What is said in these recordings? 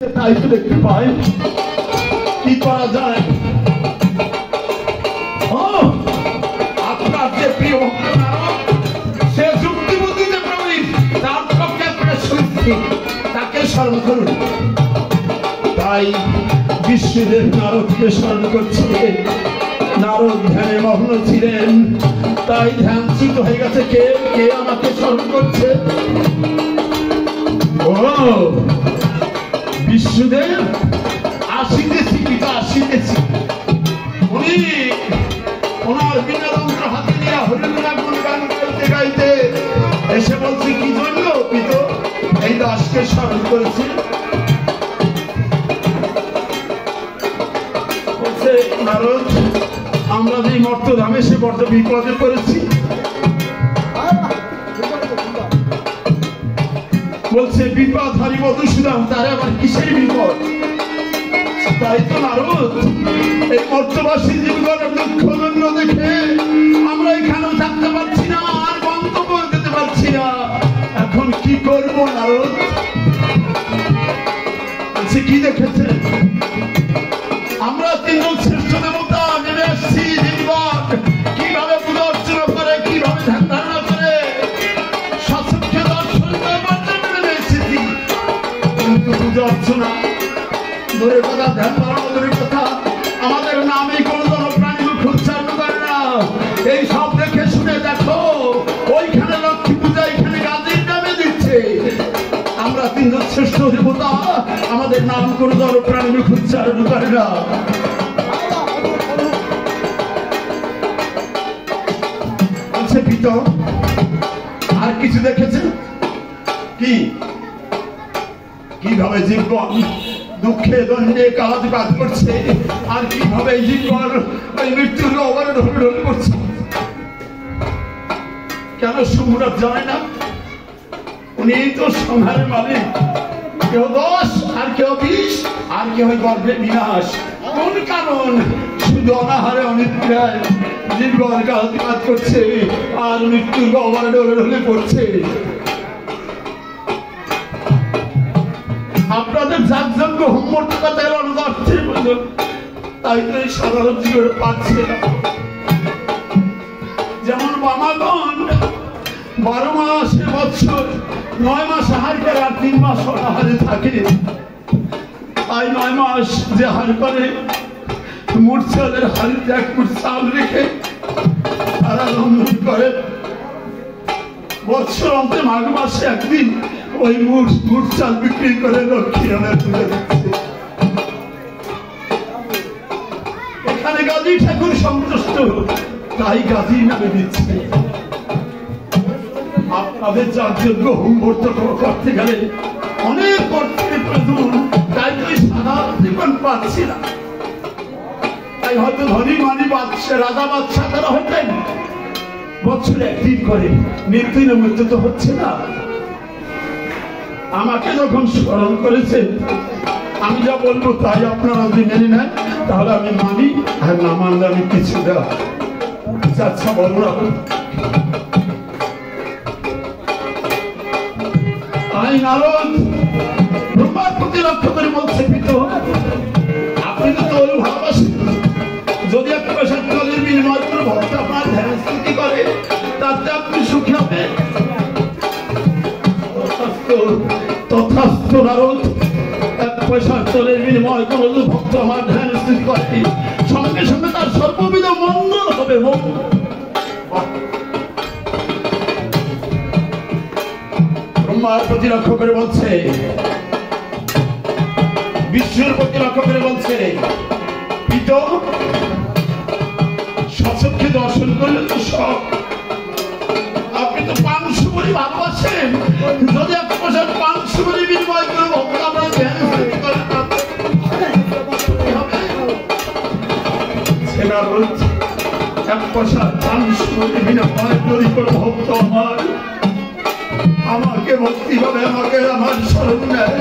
তাই তো দেখতে পাই কি করা যায়। আপনার যে প্রিয় ভক্ত নারদ, সে যুক্তি বুদ্ধিতে প্রবীণ, তার পক্ষে আপনার শক্তি, তাকে স্মরণ করুন। তাই বিশ্বদেব নারদকে স্মরণ করছে। নারদ ধ্যানে মগ্ন ছিলেন, তাই ধ্যানচ্যুত হয়ে গেছে। কে কে আমাকে স্মরণ করছে? ও বিশ্বদেব, আসিতেছি পিতা, আসিতেছি। উনি ওনার বীণাযন্ত্র হাতে নিয়ে হরিগুণা গুণগান গাইতে গাইতে এসে বলছে, কি জন্য পিত এই দাসকে স্মরণ করেছে? বলছে, নারদ, আমরা যে মর্তধামে সে বড্ড বিপদে পড়েছি। বলছে, বিপদ হারি মধুসূদন, তার আবার কিসের বিপদ? তাই তো নারদ, এই মর্তবাসী জীবনের দুঃখ দণ্ড দেখে আমরা এখানেও থাকতে পারছি না, আর গন্তব্য যেতে পারছি না। এখন কি করবো নারদ? বলছে, কি দেখেছে? আমরা তিনজন শ্রেষ্ঠ দেবতা নেমে আসছি দিনবার, কিভাবে পূজা অর্চনা করে, কিভাবে ধ্যান ধারণা করে সচক্ষে দর্শন করবার জন্য নেমে এসেছি। কিন্তু পূজা অর্চনা দূরের কথা, ধ্যান ধারণা দূরের কথা, আমাদের নামে কোন প্রাণী মুখ উচ্চারণ করে না। এই সব দেখে শুনে দেখো, ওইখানে লক্ষ্মী পূজা, এখানে গাজীর নামে দিচ্ছে। আমরা তিনজন শ্রেষ্ঠ দেবতা, আমাদের নাম কোন প্রাণী মুখ উচ্চারণ করে না। বলছে, পিতা আর কিছু দেখেছেন কি? কিভাবে জীবন দুঃখে দণ্ডে কাজ কাজ করছে, আর কিভাবে জীবন ওই মৃত্যুর অবরোধ করছে? কেন সম্রাট জানে না? উনি তো সংহারের মালিক। কেউ 10 আর কেউ 20 আর কেউ গর্ভে বিনাশ। কোন কারণ? শুধু অনাহারে অনিদ্রায় জীবন কাজ কাজ করছে, আর মৃত্যুর অবরোধ পড়ছে। আপনাদের যাগযজ্ঞ হোমবর্ত কথা অনুদার্থের মতো, তাই তো এই সাধারণ জীবনে পাচ্ছে না। যেমন বামাগণ 12 মাসে বৎসর 9 মাস আহার করে আর 3 মাস অনাহারে থাকে। তাই 9 মাস যে হার করে, মুঠ চালের হাড়িতে 1 মুঠ চাল রেখে তারা লঙ্ঘন করে। বৎসর অন্তে মাঘ মাসে একদিন ওই মুঠ চাল বিক্রি করে লক্ষ্মী তুলে দিচ্ছে। এখানে গাজী ঠাকুর সন্তুষ্ট, তাই গাজী নামে দিচ্ছে। আপনাদের যাগযজ্ঞ হোমবর্ত করতে গেলে অনেক অর্থের প্রয়োজন, তাই তো সাধারণ জীবন পাচ্ছি না। তাই হয়তো ধনী মানি বাদশা, রাজা বাদশা, তারা হয়তো বছরে একদিন করে, নির্দিন মৃত্যু তো হচ্ছে না। আমাকে যখন স্মরণ করেছে, আমি যা বলবো তাই আপনারা যদি মেনে নেন, তাহলে আমি মানি, আর না মানলে আমি কিছু দেওয়া। আচ্ছা বলবো না। আমি নারদ ব্রহ্মার প্রতি লক্ষ্য করে বলছে, পিত আপনি তো তোর ভালোবাসেন। যদি 1 পয়সা জলের বিনিময় করে ভক্ত আপনার ধ্যান স্থিতি করে, তাতে আপনি সুখী হবেন। তথাস্তু নারদ, 1 পয়সা জলের বিনিময় করে ভক্ত আমার ধ্যান স্থিতি করে, সঙ্গে সঙ্গে তার সর্ববিধ মঙ্গল হবে। ব্রহ্মার প্রতি লক্ষ্য করে বলছে, বিশ্বের প্রতি লক্ষ্য করে বলছে, পিত সচক্ষে দর্শন করলে তো সব। আপনি তো পান সুপারি ভালোবাসেন। যদি 1 পয়সা পান সুপারি বিনিময় করে ভক্ত আমরা ধ্যান স্থিতি করে, 1 পয়সা পান সুপারি বিনিময় করে ভক্ত আমাকে ভক্তি হবে, আমাকে আমার স্মরণ নেয়,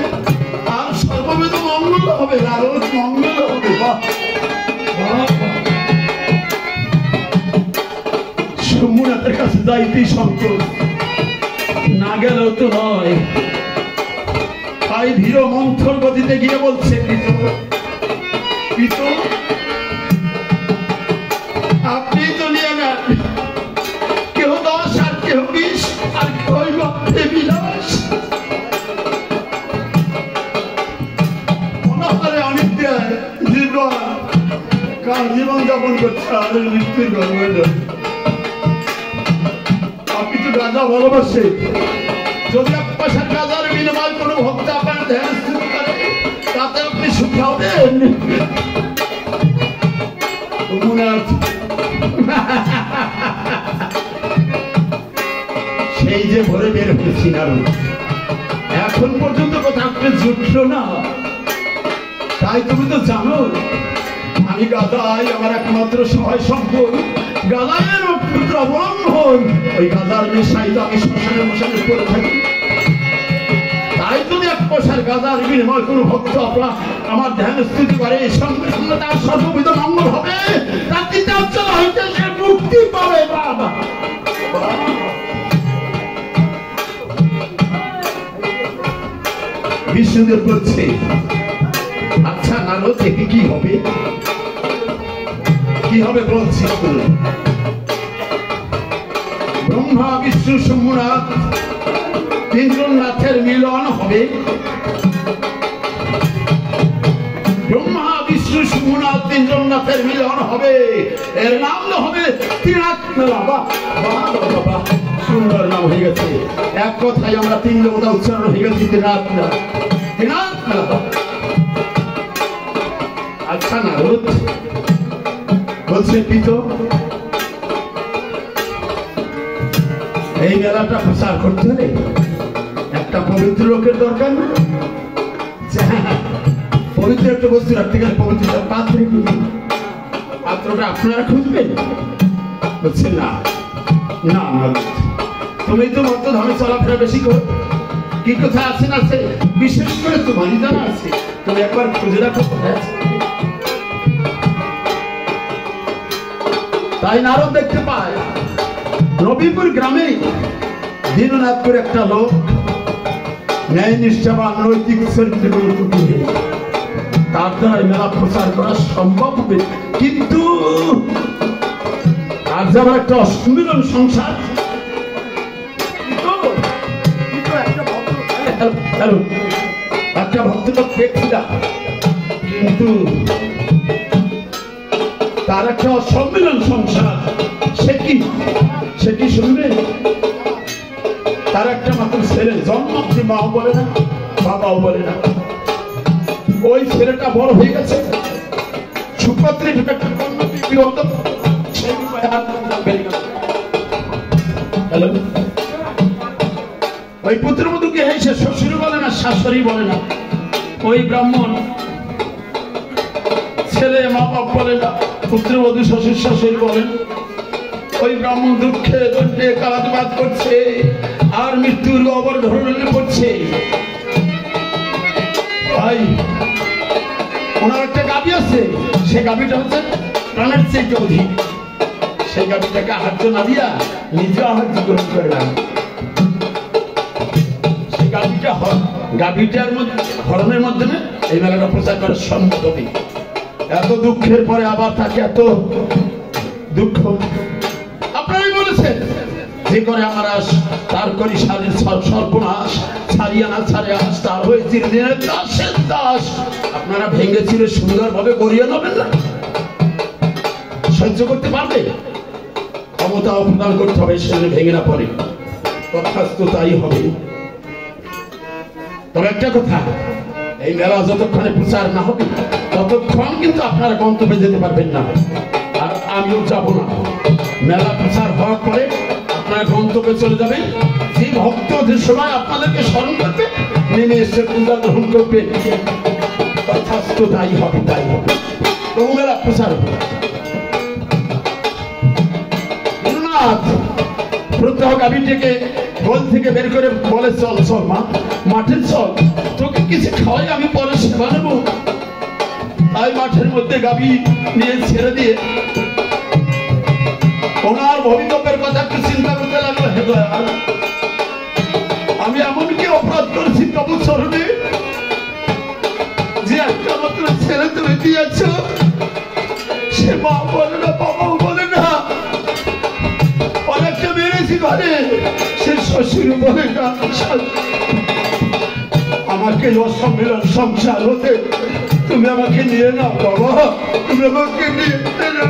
আর সর্ববিধ মঙ্গল হবে, নারদ মঙ্গল হবে। সোমনাথের কাছে যাইতেই সংকট, না গেলেও তো নয়। তাই তাই ধীর মন্থর গতিতে গিয়ে বলছে, পিতু আপনি তো নিয়ে নেন, কেউ 10 আর কেউ 20 আর কেউ লক্ষ্যে বিলাস। অনাহারে অনিদ্রায় জীবন যাপন করছে আর মৃত্যুর গর্বে। আপনি তো গাঁজা ভালোবাসে, যদি 1 পয়সার গাঁজার বিনিময় কোনো ভক্ত আপনার ধ্যান স্থিতি করে তাতে আপনি সুখী হবেন। সেই যে ভরে বের হয়েছি নারদ, এখন পর্যন্ত কথা আপনি জুটলো না। তাই তুমি তো জানো আমি গাদাই, আমার একমাত্র সহায় সম্পদ, গাদাইয়ের পুত্র অবলম্বন। ওই গাদার নেশাই তো আমি শ্মশানে মশানে করে থাকি। তাই যদি 1 পয়সার গাদার বিনিময় কোনো ভক্ত আপনার আমার ধ্যান স্থিতি করে, সঙ্গে সঙ্গে তার সর্ববিধ মঙ্গল হবে, তার চিত্তাঞ্চল হইতে সে মুক্তি পাবে। বাবা বিষ্ণুদেব বলছে, আচ্ছা নারদ দেখি কি হবে, কি হবে বলছি। ব্রহ্মা বিষ্ণু শম্ভুনাথ 3 জন নাথের মিলন হবে। ব্রহ্মা বিষ্ণু শম্ভুনাথ 3 জন নাথের মিলন হবে, এর নাম হবে ত্রিনাথ মেলা। বাবা সুন্দর নাম হয়ে গেছে, এক কথায় আমরা 3 দেবতা উচ্চারণ হয়ে গেছে ত্রিনাথ মেলা, ত্রিনাথ মেলা। আচ্ছা নারদ বলছে, পিতো এই মেলাটা প্রচার করতে হলে একটা পবিত্র লোকের দরকার না? পবিত্র একটা বস্তু রাখতে গেলে পবিত্র পাত্র, পাত্রটা আপনারা খুঁজবেন। বলছে না না তুমি তো মত ধামে চলাফেরা বেশি করো, কি কোথায় আছে না আছে বিশেষ করে তোমারই জানা আছে, তুমি একবার খুঁজে রাখো কোথায় আছে। তাই নারদ দেখতে পায় রবিপুর গ্রামে দীননাথপুর একটা লোক ন্যায় নিষ্ঠাবান নৈতিক চরিত্রের, তার দ্বারা মেলা প্রচার করা সম্ভব হবে। কিন্তু আর যাবার একটা অসম্মিলন সংসার, একটা ভক্তলোক দেখছিলাম, কিন্তু তার একটা অসম্মিলন সংসার, সে কি শুনবে? তার একটা মাত্র ছেলে, জন্মাচ্ছে মাও বলে না বাবাও বলে না। ওই ছেলেটা বড় হয়ে গেছে, সুপাত্রী ওই পুত্রবধূকে সে শ্বশুর বলে না, শাশুড়ি বলে না। ওই ব্রাহ্মণ ছেলে মা বাপ বলে না, পুত্রবধূ শ্বশুর শাশুড়ি বলেন। ওই ব্রাহ্মণ দুঃখে দণ্ডে কালাতপাত করছে আর মৃত্যুর অবরোধনে পড়ছে। ভাই ওনার একটা গাভী আছে, সেই গাভীটা হচ্ছে প্রাণের চেয়ে অধিক। সেই গাভীটাকে আহার্য না দিয়া নিজে আহার্য গ্রহণ করে না। সেই গাভীটার মধ্যে হরণের মাধ্যমে এই মেলাটা প্রচার করা সম্ভব হবে। এত দুঃখের পরে আবার তাকে এত দুঃখ। আপনারাই বলেছেন যে করে আমার আস তার করি শারীর সর্বনাশ, ছাড়িয়া না ছাড়ে আস তার হয়ে চিরদিনের দাসের দাস। আপনারা ভেঙেছিল সুন্দরভাবে গড়িয়ে নেবেন না, সহ্য করতে পারবে? ক্ষমতা প্রদান করতে হবে, সেখানে ভেঙে না পড়ে। তথাস্তু তাই হবে। তবে একটা কথা, এই মেলা যতক্ষণে প্রচার না হবে ততক্ষণ কিন্তু আপনারা গন্তব্যে যেতে পারবেন না, আর আমিও যাব না। মেলা প্রচার হওয়ার পরে আপনারা গন্তব্যে চলে যাবেন। যে ভক্ত যে সময় আপনাদেরকে স্মরণ করবে, নেমে এসে পূজা গ্রহণ করবে। তথাস্তু তাই হবে, তাই হবে। তবু মেলা প্রচার হবে। প্রত্যহ গাভীটিকে গোল থেকে বের করে বলে, চল চল মা, মাঠে চল, তোকে কিছু খাওয়াই, আমি পরে সেবা নেব। তাই মাঠের মধ্যে গাভী নিয়ে ছেড়ে দিয়ে ওনার ভবিষ্যতের কথা একটু চিন্তা করতে লাগলো। হে দয়াল, আমি এমন কি অপরাধ করেছি তবু চরণে যে একটা মাত্র ছেলে তুমি দিয়েছ, সে মা বলে না, বাবাও বলে না, অনেকটা মেরেছি ঘরে, সে শ্বশুর বলে না। আমাকে অসম্মিলন সংসার হতে তুমি আমাকে নিয়ে নাও বাবা, তুমি আমাকে নিয়ে নাও।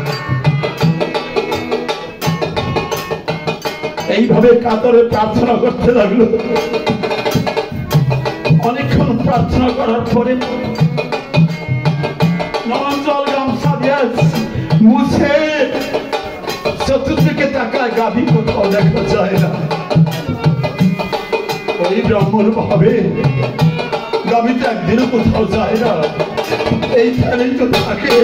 এইভাবে কাতরে প্রার্থনা করতে লাগলো। অনেকক্ষণ প্রার্থনা করার পরে নজল গামছা দিয়ে মুছে চতুর্দিকে তাকায়, গাভী কোথাও দেখা যায় না। ওই ব্রাহ্মণ ভাবে গাভীটা একদিনও কোথাও যায় না, এইখানেই তো থাকে,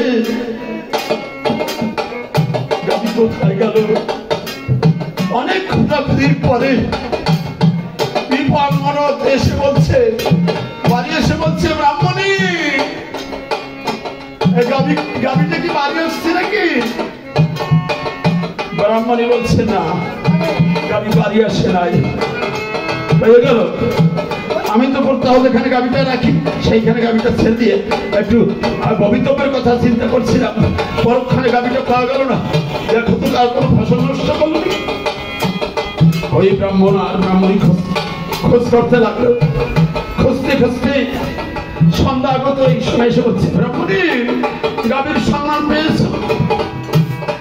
গাভী কোথায় গেল? অনেক খোঁজাখুঁজির পরে এসে বলছে, বাড়ি এসে বলছে, ব্রাহ্মণী গাভীটা কি বাড়ি আসছে নাকি? ব্রাহ্মণী বলছে না, গাভী বাড়ি আসে নাই। হয়ে গেল, আমি তো তাহলে এখানে গাভীটা রাখি, সেইখানে গাভীটা ছেড়ে দিয়ে একটু ভবিতব্যের কথা চিন্তা করছিলাম, পরক্ষণে গাভীটা পাওয়া গেল না, দেখো তো কার কোনো ফসল নষ্ট করলো। ওই ব্রাহ্মণ আর ব্রাহ্মণী খোঁজ করতে লাগলো। খুঁজতে খুঁজতে সন্ধ্যা আগত এই সময় এসে বলছে, ব্রাহ্মণী গাভীর সন্ধান পেয়েছ?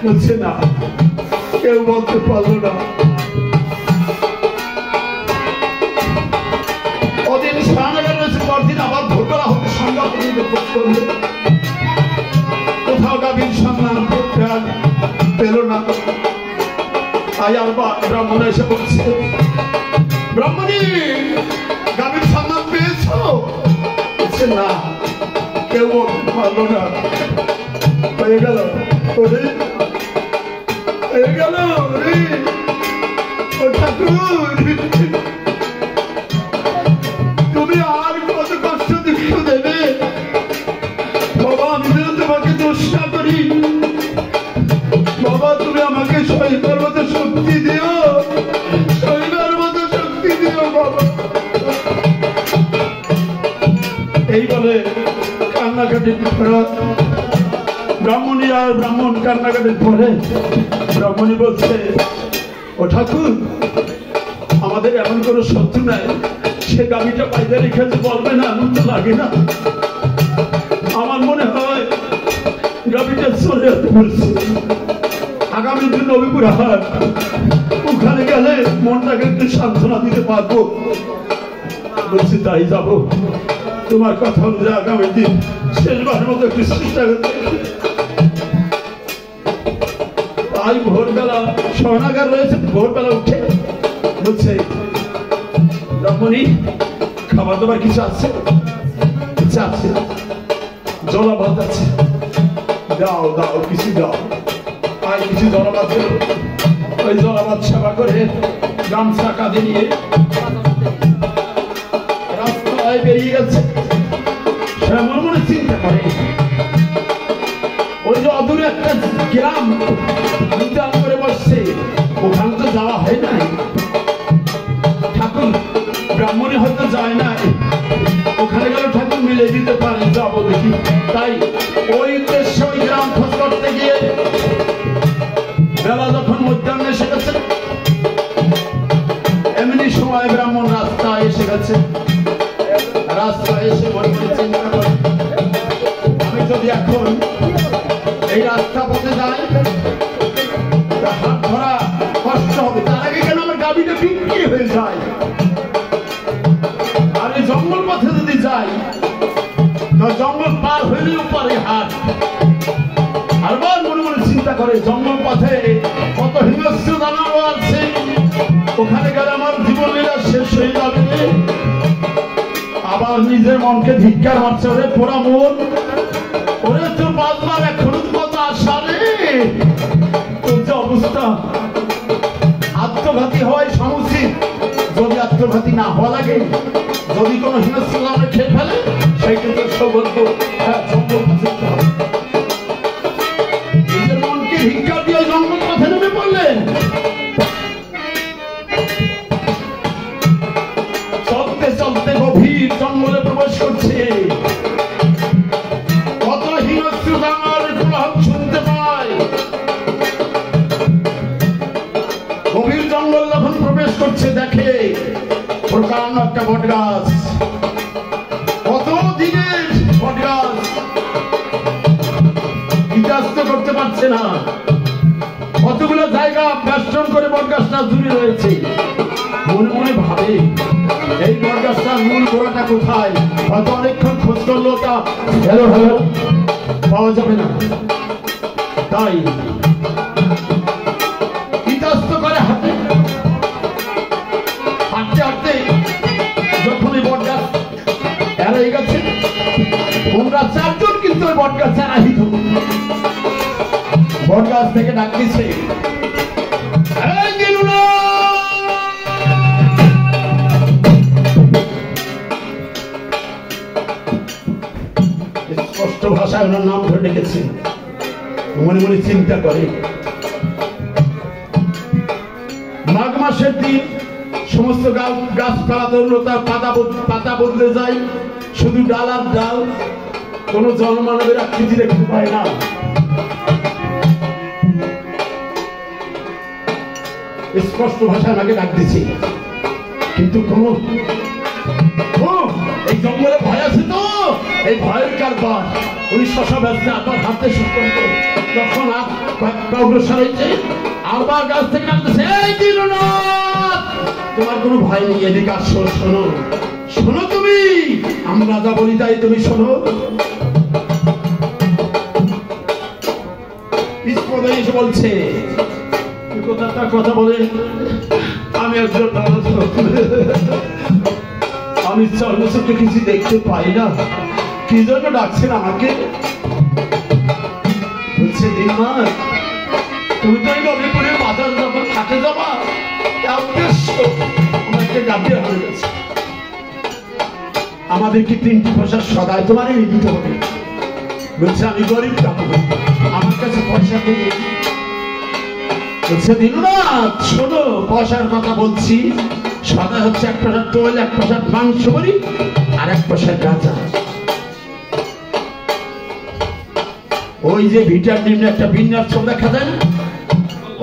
বলছে না, কেউ বলতে পারলো না। ওদিন স্নানাগার রয়েছে, পরদিন আবার ভোরবেলা হতে সন্ধ্যা পর্যন্ত খোঁজ করলো, কোথাও গাভীর সন্ধান পেল না। তাই আর ব্রাহ্মণ এসে বলছে, ব্রাহ্মণী গাভীর সন্ধান পেয়েছ? বলছে না, কেউ বলতে পারলো না। হয়ে গেল, হয়ে গেল ও ঠাকুর, তুমি আর কত কষ্ট দুঃখ দেবে বাবা? আমি যেন তোমাকে দোষ না করি বাবা, তুমি আমাকে সহিবার মতো শক্তি দিও, সহিবার মতো শক্তি দিও বাবা। এই বলে কান্নাকাটি ব্রাহ্মণী আর ব্রাহ্মণ কান্নাকাটির পরে ব্রাহ্মণী বলছে, ও ঠাকুর আমাদের এমন কোনো শত্রু নাই, সে গাভীটা পাইতে রেখেছে বলবে না, এমন তো লাগে না। আমার মনে হয় গাভীটা চলে যেতে বলছে আগামী দিন নবীপুর হাট, ওখানে গেলে মনটাকে একটু সান্ত্বনা দিতে পারবো। বলছি তাই যাবো, তোমার কথা অনুযায়ী আগামী দিন শেষবারের মতো একটু চেষ্টা করতে। তাই ভোরবেলা স্নানাগার রয়েছে, ভোরবেলা উঠে বলছে, ব্রাহ্মণী খাবার দাবার কিছু আছে? আছে, জলা ভাত আছে, দাও দাও কিছু দাও। আর কিছু জলা ভাত ছিল, ওই জলা ভাত সেবা করে গামছা কাঁধে নিয়ে রাস্তায় বেরিয়ে গেছে। সে মনে মনে চিন্তা করে, ওই যে অদূরে একটা গ্রাম উদ্যান করে বসছে, ওখানে তো যাওয়া হয় নাই, ঠাকুর ব্রাহ্মণী হয়তো যায় নাই, ওখানে গেলে ঠাকুর মিলে দিতে পারে, যাবো দেখি। তাই ওই উদ্দেশ্যে ওই গ্রাম খোঁজ করতে গিয়ে বেলা যখন মধ্যাহ্ন এসে গেছে, এমনি সময় ব্রাহ্মণ রাস্তায় এসে গেছে। রাস্তায় এসে মনে চিন্তা করে, আমি যদি এখন এই রাস্তা পথে যাই হাত ধরা কষ্ট হবে, তার আগে কেন আমার গাভীটা বিক্রি হয়ে যায়। আর এই জঙ্গল পথে যদি যাই, জঙ্গল পার হইলেও পারে হাট। আর মনে মনে চিন্তা করে, জঙ্গল পথে কত হিংস্র জানোয়ার আছে, ওখানে গেলে আমার জীবন লীলা শেষ হয়ে যাবে। আবার নিজের মনকে ধিক্কার মারছে, ওরে পোড়া মন, ওরে তোর বাজবার এখনো কত আশা রে, তোর যে অবস্থা, আত্মঘাতী হওয়াই সমুচিত। যদি আত্মঘাতী না হওয়া লাগে, যদি কোনো হিংস্র জানোয়ার খেয়ে ফেলে, সেই কিন্তু সৌভাগ্য জঙ্গল যেতে হবে। নিজের মনকে ধিক্কার দিয়ে জঙ্গল পথে নেমে পড়লেন। চলতে চলতে গভীর জঙ্গলে প্রবেশ করছে। না। কতগুলো জায়গা বেষ্টন করে বটগাছটা জুড়ে রয়েছে। মনে মনে ভাবে এই বটগাছটার মূল গোড়াটা কোথায়? হয়তো অনেকক্ষণ খোঁজ করলো তা হ্যালো হ্যালো পাওয়া যাবে না। তাই ইতস্ত করে হাঁটতে হাঁটতে যখন এই বটগাছ এড়িয়ে গেছে, তোমরা চারজন কিন্তু ওই বটগাছ আহিত। বটগাছ থেকে ডাক দিচ্ছে, স্পষ্ট ভাষায় ওনার নাম ধরে ডেকেছে। মনে মনে চিন্তা করে, মাঘ মাসের দিন সমস্ত গাছপালা ধরলো, তার পাতা বদলে যায়, শুধু ডাল আর ডাল, কোন জনমানবের আকৃতি দেখতে পায় না। স্পষ্ট ভাষায় আমাকে ডাক দিচ্ছে, কিন্তু কোন এই জঙ্গলে ভয় আছে তো, এই ভয়ের কারবার। উনি শশা ব্যস্ত আবার হাতে শুরু করতো, তখন অগ্রসর হয়েছে, আবার গাছ থেকে নামতেছে, এই দীননাথ তোমার কোনো ভয় নেই, এদিকে আসো, শোনো শোনো, তুমি আমরা যা বলি তাই তুমি শোনো। এসে বলছে, কথা বলে, আমি একজন আমি চর্মচক্ষে কিছু দেখতে পাই না, কি জন্য ডাকছেন আমাকে? বলছে, দীননাথ তুমি তো এই নবীপুরে বাজার যাবা, খাটে যাবা, আমাকে গাড়ি হয়ে গেছে, আমাদেরকে 3টি পয়সা সদাই তোমার দিতে হবে। বলছে, আমি গরিব টাকা, আমার কাছে পয়সা নেই। বলছে, দীননাথ শোনো, পয়সার কথা বলছি, সদাই হচ্ছে 1 পয়সার তোল, 1 পয়সার মাংস বড়ি, আর 1 পয়সার গাঁজা। ওই যে ভিটার নিম্নে একটা বিন্যাস দেখা যায় না,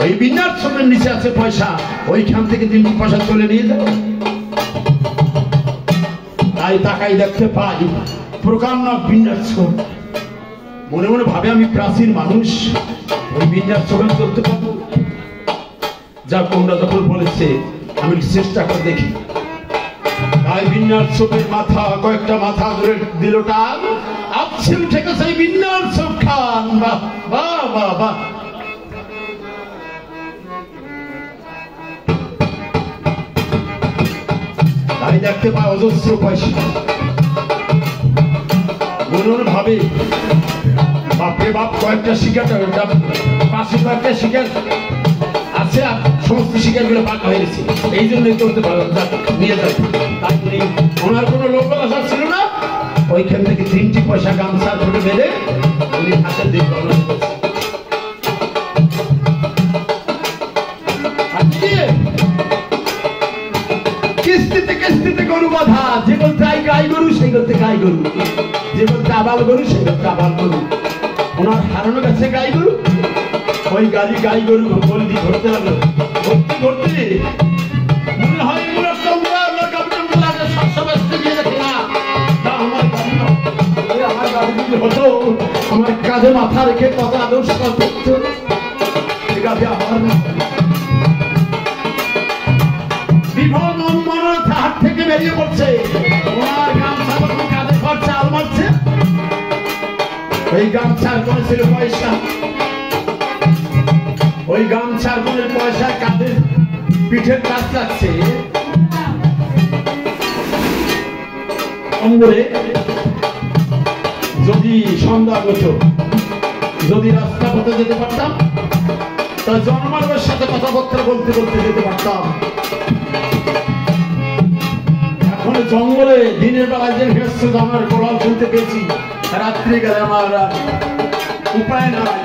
ওই বিন্যাসের নিচে আছে পয়সা, ওইখান থেকে 3টি পয়সা তুলে নিয়ে যাও। তাই তাকাই দেখতে পাই প্রকাণ্ড বিন্যাস। মনে মনে ভাবে, আমি প্রাচীন মানুষ, ওই বিন্যাস ছবি করতে পারবো? যা তোমরা যখন বলেছে আমি চেষ্টা করে দেখি। তাই বিন্যাস ছবির মাথা, কয়েকটা মাথা ধরে দিল টান, আপছে উঠে গেছে এই বিন্যাস ছব খান। বাহ বাহ বাহ বাহ। তাই দেখতে পায় অজস্র পয়সা। মনে মনে ভাবে, বাপরে বাপ, কয়েকটা শিকার, পাশে কয়েকটা শিকার আছে, সমস্ত শিকার গুলো পাকা হয়ে গেছে, এই জন্যই করতে পারলাম, নিয়ে যাই। তাই ওনার কোনো লোক আসা ছিল না, ওইখান থেকে 3টি পয়সা গামছা ধরে বেঁধে উনি হাতের দিকে কিস্তিতে কিস্তিতে গরু বাঁধা, যে বলতে গাই গরু সেই করতে গাই গরু, যে বলতে আবাল গরু সেই করতে আবাল গরু। ওনার হারানো গেছে গাই গরু, ওই গাই গরু বলদি ধরতে লাগলো। ধরতে ধরতে মনে হয় আমার কাঁধে মাথা রেখে কত আদর্শ করতো, বিভন মনরথা হাত থেকে বেরিয়ে পড়ছে। ওনার গামছা কাঁধে ঘর চাল মারছে, ওই গামছার কোনে ছিল পয়সা, ওই গামছার কোনে পয়সা কাঁধে পিঠের কাজ লাগছে। অঙ্গরে যদি সন্ধ্যা হতো, যদি রাস্তা পথে যেতে পারতাম, তাহলে জনমানবের সাথে কথাবার্তা বলতে বলতে যেতে পারতাম। এখন জঙ্গলে দিনের বেলায় যে ভেসছে আমার কোলাল শুনতে পেয়েছি, রাত্রি গেলে আমার উপায় নাই,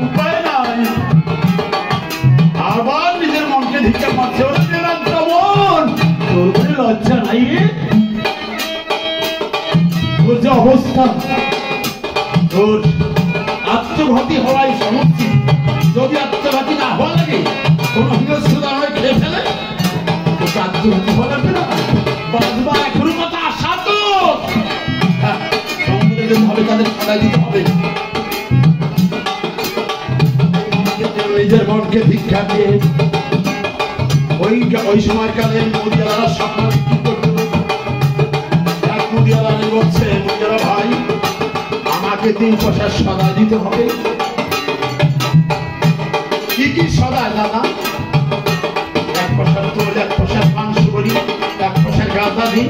উপায় নাই। আবার নিজের মনকে ধিক্কার মারছে, তোর মনে লজ্জা নাই রে? তোর যে অবস্থা, তোর আত্মঘাতী হওয়াই সমস্যা। যদি আত্মঘাতী না হওয়া লাগে, কোন হিংস্রতা আমায় খেয়ে ফেলে, তোকে আত্মঘাতী হওয়া লাগবে না। বাঁচবা এখনো কথা আশা তো, হবে তাদের সদাই দিতে হবে। নিজের মনকে ভিক্ষা দিয়ে ওই সময়কালে মুদিয়ালারা স্বপ্ন কি করতো, এক মুদিয়ালা বলছে, মুদিয়ালা ভাই আমাকে 3 পয়সার সদা দিতে হবে। কি কি সদা দাদা? 1 পয়সার তোল, 1 পয়সার পান সুপারি, 1 পয়সার গাঁদা দিন।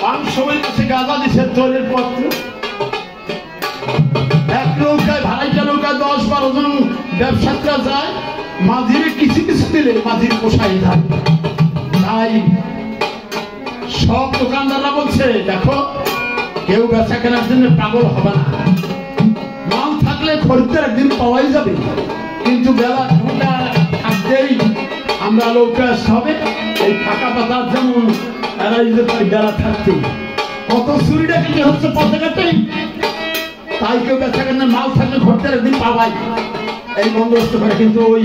পান সুপারি কাছে গাঁদা দিছে, তোলের পত্র। এক নৌকায় ভাড়াইটা নৌকায় 10-12 জন ব্যবসায়ীরা যায়, মাঝিরে কিছু কিছু দিলে মাঝির পোষাই থাকে। তাই সব দোকানদাররা বলছে, দেখো কেউ বেচা কেনার জন্য পাগল হবে না, মাল থাকলে খরিদ্দার একদিন পাওয়াই যাবে, কিন্তু বেলা ঘন্টা থাকতেই আমরা নৌকা আসতে হবে। এই ফাঁকা পাতার যেমন এড়াই যেতে পারি বেলা থাকতেই, কত চুরিটা কি হচ্ছে পথে ঘাটে। তাই কেউ বেচা কেনার মাল থাকলে খরিদ্দার একদিন পাওয়াই, এই বন্দোবস্ত করে। কিন্তু ওই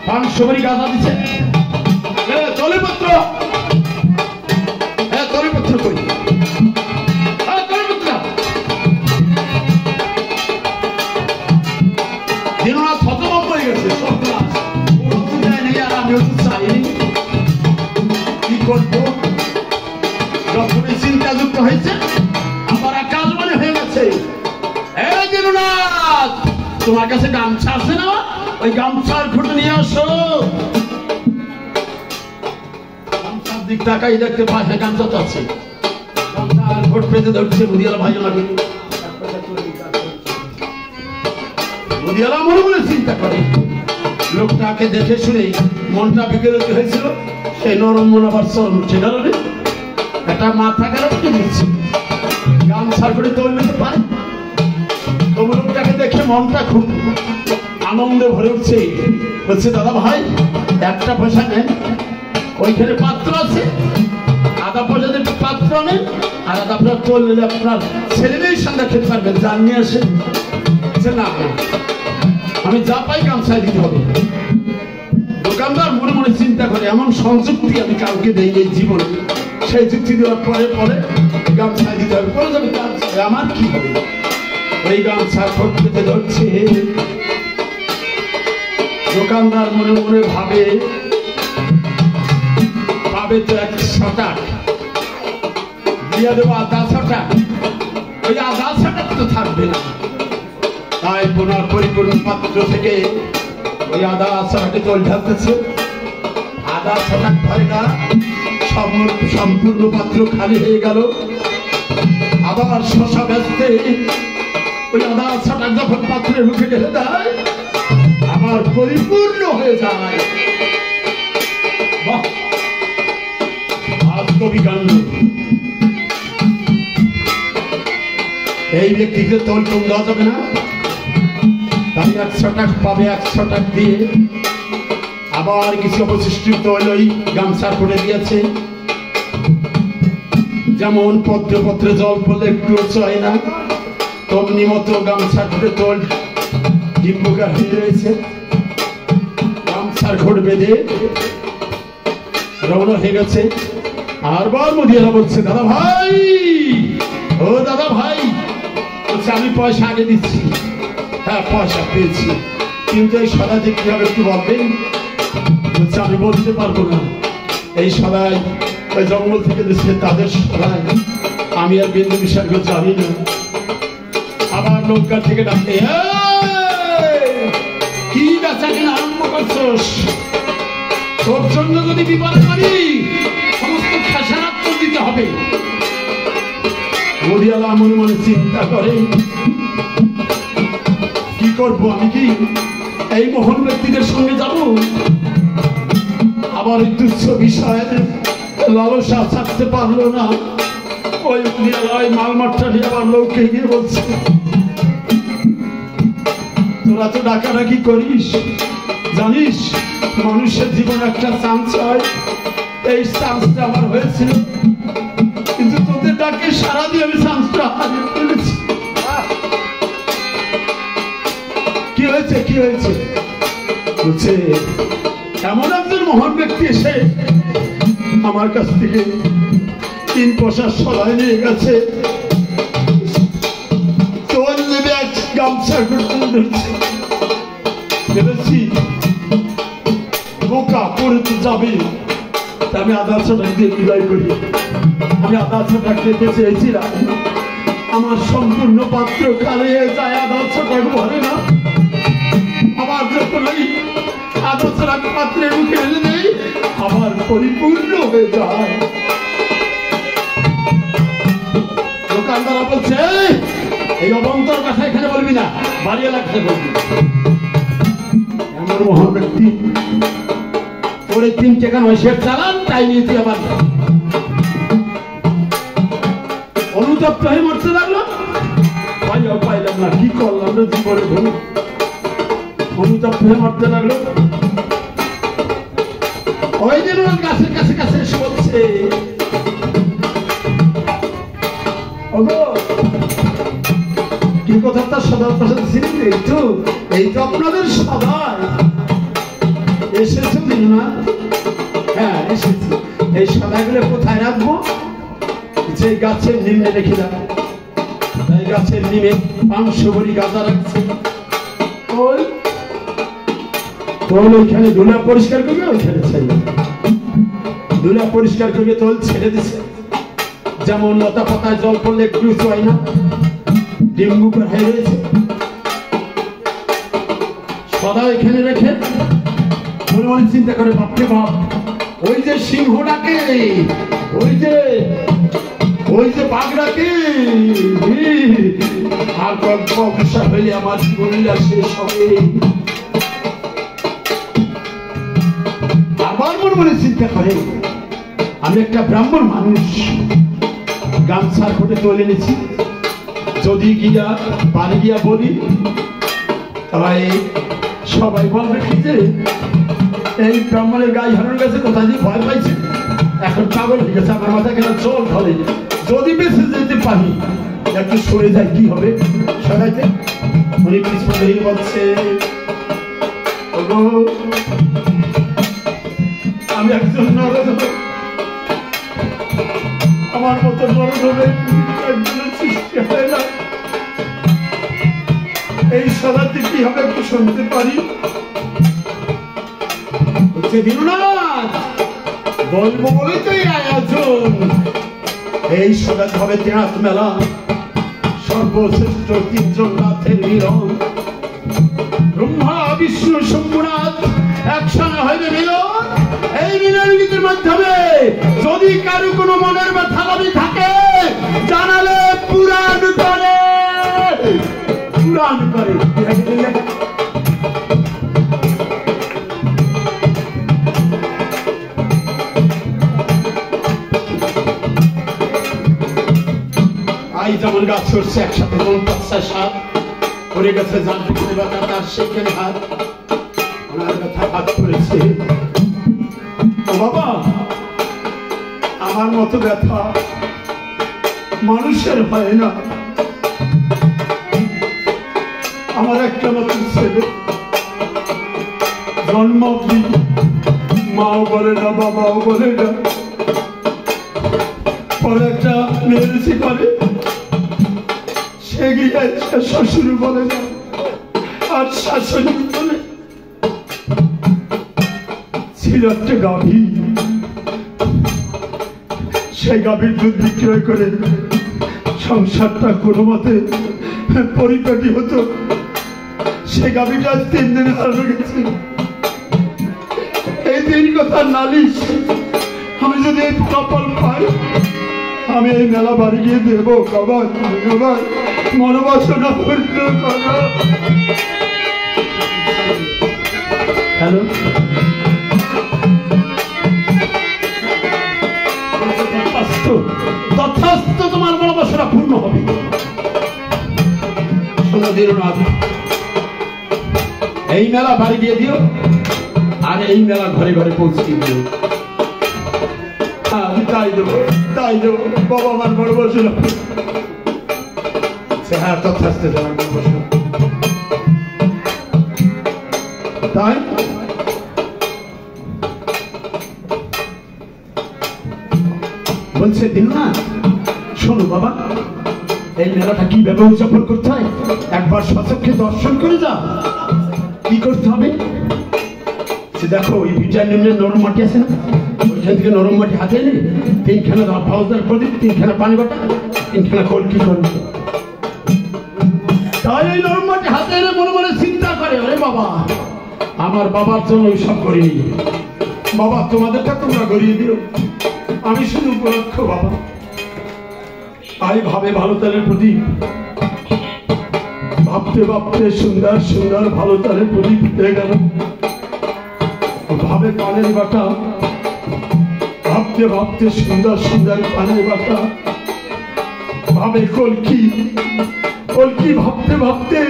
500 বাড়ি গাঁদা দিচ্ছে, তলিপত্র তলিপত্র করি দিনরাত হতভম্ব হয়ে গেছে। আমিও তো চাইনি কি করবো, যখনই চিন্তাযুক্ত হয়েছে আবার আকাশ মনে হয়ে গেছে। এই দিনরাত তোমার কাছে গামছা আছে না? ওই গামছার খুঁটে নিয়ে আসো। গামছার দিক তাকাই দেখতে পাশে গামছা তো আছে, গামছার ঘোট পেতে ধরছে মুদিয়ালা ভাই। মুদিয়ালা মনে মনে চিন্তা করে, লোকটাকে দেখে শুনে মনটা বিগড়ে হয়েছিল, সেই নরম মন আবার চরম উঠে গেল। একটা মাথা খারাপ দিচ্ছে, গামছার করে তোল নিতে পারে। লোকটাকে দেখে মনটা খুব আনন্দে ভরে উঠছে। বলছে, দাদা ভাই 1 পয়সা নেন, ওইখানে পাত্র আছে, আধা পয়সা দিয়ে পাত্র নেন, আর আধা পয়সা তোল নিলে আপনার ছেলে মেয়ের সঙ্গে খেতে পারবেন, যান নিয়ে আসেন। না আমি যা পাই গামছায় দিতে হবে। দোকানদার মনে মনে চিন্তা করে, এমন সংযুক্তি আমি কাউকে দেই এই জীবনে, সেই যুক্তি দেওয়ার পরে পরে গামছায় দিতে হবে। পরে যাবে গামছায় আমার কি হবে? ওই গামছা ঠোঁট পেতে ধরছে। দোকানদার মনে মনে ভাবে, পাবে তো 100 টাকা, দিয়ে দেবো 1/2 টাকা, ওই 1/2 টাকা তো থাকবে না। তাই পুনর পরিপূর্ণ পাত্র থেকে ওই 1/2 টাকা তোল ঢালতেছে। 1/2 টাকা ধরে না, সম্পূর্ণ পাত্র খালি হয়ে গেল। আবার শশা ব্যস্তে ওই 1/2 টাকা যখন পাত্রে ঢুকে ঢেলে দেয়, আবার পরিপূর্ণ হয়ে যায়। বাহ, বাস্তবিক কাণ্ড। এই ব্যক্তিকে তোল কম দেওয়া যাবে না, তাই 100 টাকা পাবে। 100 টাকা দিয়ে আবার কিছু অবশিষ্ট তোল ওই গামছার করে দিয়েছে। যেমন পত্রে পত্রে জল পড়লে একটু চয় না, তমনি মতো গামছার করে তোল ডিম্বুকার হয়ে রয়েছে। গামছার ঘোট বেঁধে রওনা হয়ে গেছে। আর বার মুদিয়ালা বলছে, দাদা ভাই, ও দাদা ভাই, বলছে আমি পয়সা আগে দিচ্ছি। হ্যাঁ পয়সা পেয়েছি, কিন্তু এই সদা যে কিভাবে একটু বলবেন? বলছে আমি বলতে পারবো না, এই সদাই ওই জঙ্গল থেকে দিচ্ছে তাদের সদাই, আমি আর বিন্দু বিষয়গুলো জানি না। আবার নৌকা থেকে ডাকে, কি বেচা কিনা আরম্ভ করছোস? তোর জন্য যদি বিপদে পারি সমস্ত খাসানাত তো দিতে হবে। মুদিয়ালা মনে মনে চিন্তা করে, কি করবো আমি? কি এই মহান ব্যক্তিদের সঙ্গে যাব? আবার এই তুচ্ছ বিষয়ের লালসা ছাড়তে পারলো না। ওই মুদিয়ালা ওই মালমাঠটা নিয়ে আবার লোককে গিয়ে বলছে, তোরা তো ডাকাডাকি করিস, জানিস মানুষের জীবনে একটা চান্স হয়, এই চান্সটা আমার হয়েছিল, কিন্তু তোদের ডাকে সারা দিয়ে আমি চান্সটা হারিয়ে ফেলেছি। কি হয়েছে? কি হয়েছে? বলছে, এমন একজন মহান ব্যক্তি এসে আমার কাছ থেকে 3 পয়সার সদাই নিয়ে গেছে। তোর নেবে এক গামছা চেষ্টা করতে ধরছে, ভেবেছি বোকা পড়ে তো যাবে, আমি 1,500 টাকা দিয়ে বিদায় করি। আমি 1,500 টাকা দিতে চেয়েছিলাম, আমার সম্পূর্ণ পাত্র খালি হয়ে যায়, 1,500 টাকা ভরে না। আবার যখন ওই 1,500 টাকা পাত্রের মুখে এনে নেই, আবার পরিপূর্ণ হয়ে যায়। দোকানদার বলছে, এই অবন্তর কথা এখানে বলবি না, বাড়ি এলাকাতে বলবি। এমন মহান ব্যক্তি ওরে 3 টাকা 9 শেয়ার চালান, তাই নিয়ে তুই আবার অনুতপ্ত হয়ে মরতে লাগলো। পাইলাম না, কি করলাম না জীবনে, ধরুন অনুতপ্ত হয়ে মরতে লাগলো। ওই দিন গাছের কাছে কাছে এসে বলছে, কি কথা তার সদা প্রসাদ ছিলেন, এই তো আপনাদের সদায় এসেছে না? হ্যাঁ এসেছি। এই সদাগুলো কোথায় রাখবো? যে গাছের নিম্নে রেখে দেবো। এই গাছের নিমে 500 ভরি গাঁজা রাখছে। ওইখানে ধুলা পরিষ্কার করবে, ওইখানে ছেড়ে ধুলা পরিষ্কার করবে, তোল ছেড়ে দিছে। যেমন লতা পাতায় জল পড়লে একটু হয় না, ডেঙ্গু হয়ে রয়েছে। সদা এখানে রেখে মনে মনে চিন্তা করে, বাপরে বাপ, ওই যে সিংহটাকে, ওই যে বাঘটাকে, আর গল্প অবসর হইলে আমার জীবনটা শেষ হবে। আবার মনে মনে চিন্তা করে, আমি একটা ব্রাহ্মণ মানুষ, গামছার কোটে তুলে নিয়েছি, যদি গিয়া বাড়ি গিয়া বলি তাই সবাই বলবে কি যে এই ব্রাহ্মণের গায়ে হারানোর কাছে কোথায় দিয়ে ভয় পাইছে, এখন পাগল হয়ে গেছে, আমার মাথায় কেন চোখ ধরে। যদি বেঁচে যেতে পারি, একটু সরে যায়, কি হবে সবাইতে? উনি পিছনে বলছে, আমি একজন নরদ, আমার মতো নরদ হবে সৃষ্টি হয় না, এই সদাতে কি হবে একটু শুনতে পারি? বলবো বলেই তো এই আয়োজন। এই সদাত হবে ত্রিনাথ মেলা, সর্বশ্রেষ্ঠ 3 জন নাথের মিলন। ব্রহ্মা বিষ্ণু শম্ভুনাথ একসঙ্গে হইবে মিলন। এই মিলনের মাধ্যমে যদি কারো কোনো মনের ব্যথা দাবি থাকে, জানালে পুরাণ করে, পুরাণ করে। যেমন গাছ ছড়ছে একসাথে, যেমন 5-6 সাত পড়ে গেছে, জানতে পারে ব্যথা তার সেখানে হাত, ওনার ব্যথা হাত পড়েছে। ও বাবা, আমার মতো ব্যথা মানুষের হয় না। আমার একটা নতুন ছেলে, জন্ম মাও বলে না, বাবাও বলে না, পরে একটা মেরেছি করে, শ্বশুর বলে না, আর শাশুড়ি বলে। ছিল একটা গাভী, সেই গাভীর দুধ বিক্রয় করে সংসারটা কোনো মতে পরিপাটি হতো। সেই গাভীটা আজ 3 দিন হারানো গেছে। এই 3 কথা নালিশ, আমি যদি এই কপাল পাই, আমি এই মেলা বাড়ি গিয়ে দেবো। কবার মনোবাসনা করতে পারো। হ্যালো, তথাস্তু তোমার মনোবাসনা পূর্ণ হবে। শোনো দিরনাথ, এই মেলা বাড়ি গিয়ে দিও, আর এই মেলা ঘরে ঘরে পৌঁছে দিও। তাই দেবো, তাই দেবো। বাবা আমার মনোবাসনা, হ্যাঁ তথাস্তু তোমার মনোবাসনা। তাই বলছে দিন না, শোনো বাবা, এই মেলাটা কিভাবে উদযাপন করতে হয় একবার সচক্ষে দর্শন করে যা। কি করতে হবে সে দেখো, ওই বিটার নিম্নে নরম মাটি আছে না, ওইখান থেকে নরম মাটি হাতে এনে 3খানা ফাউজদার প্রদীপ, 3খানা পানি বাটা, 3খানা কলকি করবে। তাই এই নরম মাটি হাতে এনে মনে মনে চিন্তা করে, আরে বাবা আমার বাবার জন্য ওইসব করিনি, বাবা তোমাদেরটা তোমরা গড়িয়ে দিও, আমি শুধু উপলক্ষ বাবা। আই ভাবে ভালো তালের প্রদীপ, ভাবতে ভাবতে সুন্দর সুন্দর ভালো তালের প্রদীপ হয়ে গেল। ভাবে পানের বাটা, ভাবতে ভাবতে সুন্দর সুন্দর পানের বাটা, ভাবে কলকি, কলকি ভাবতে ভাবতে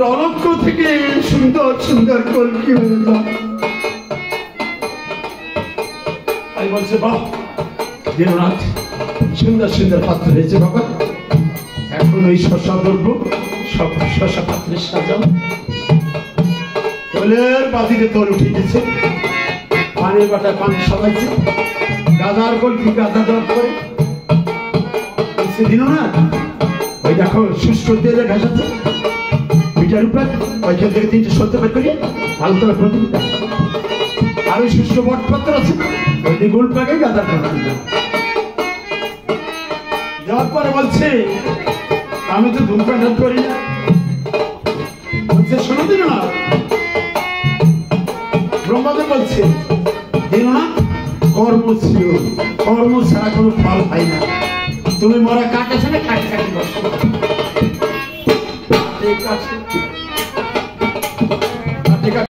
রণক্ষ থেকে সুন্দর সুন্দর কলকি হয়ে যায়। আমি বলছে বাহ দীননাথ সুন্দর সুন্দর পাত্র হয়েছে বাবা, এখন ওই শশা ধরবো, সব শশা পাত্রে সাজাও। বাজিতে তোর উঠে গেছে, পানির বাটায় পানি সাজাইছে, গাদার কলকি গাদা দেওয়ার পরে দিল না, ওই দেখো শুষ্ক তেলে ভেসাচ্ছে পিঠার উপর, ওইখান থেকে 3টে সত্যি বের করিয়ে ভালো করে প্রদীপ, আর ওই শুষ্ক বটপত্র আছে ওই দিয়ে গোল পাকে গাদার কলকি দেওয়ার পরে বলছে আমি তো ধূমপান করি না, বলছে শোনো দিল না, ব্রহ্মাদেব বলছে দিল না কর্ম ছিল, কর্ম ছাড়া কোনো ফল হয় না, তুমি মরা কাঠ আছে না কাঠে কাঠে বসো,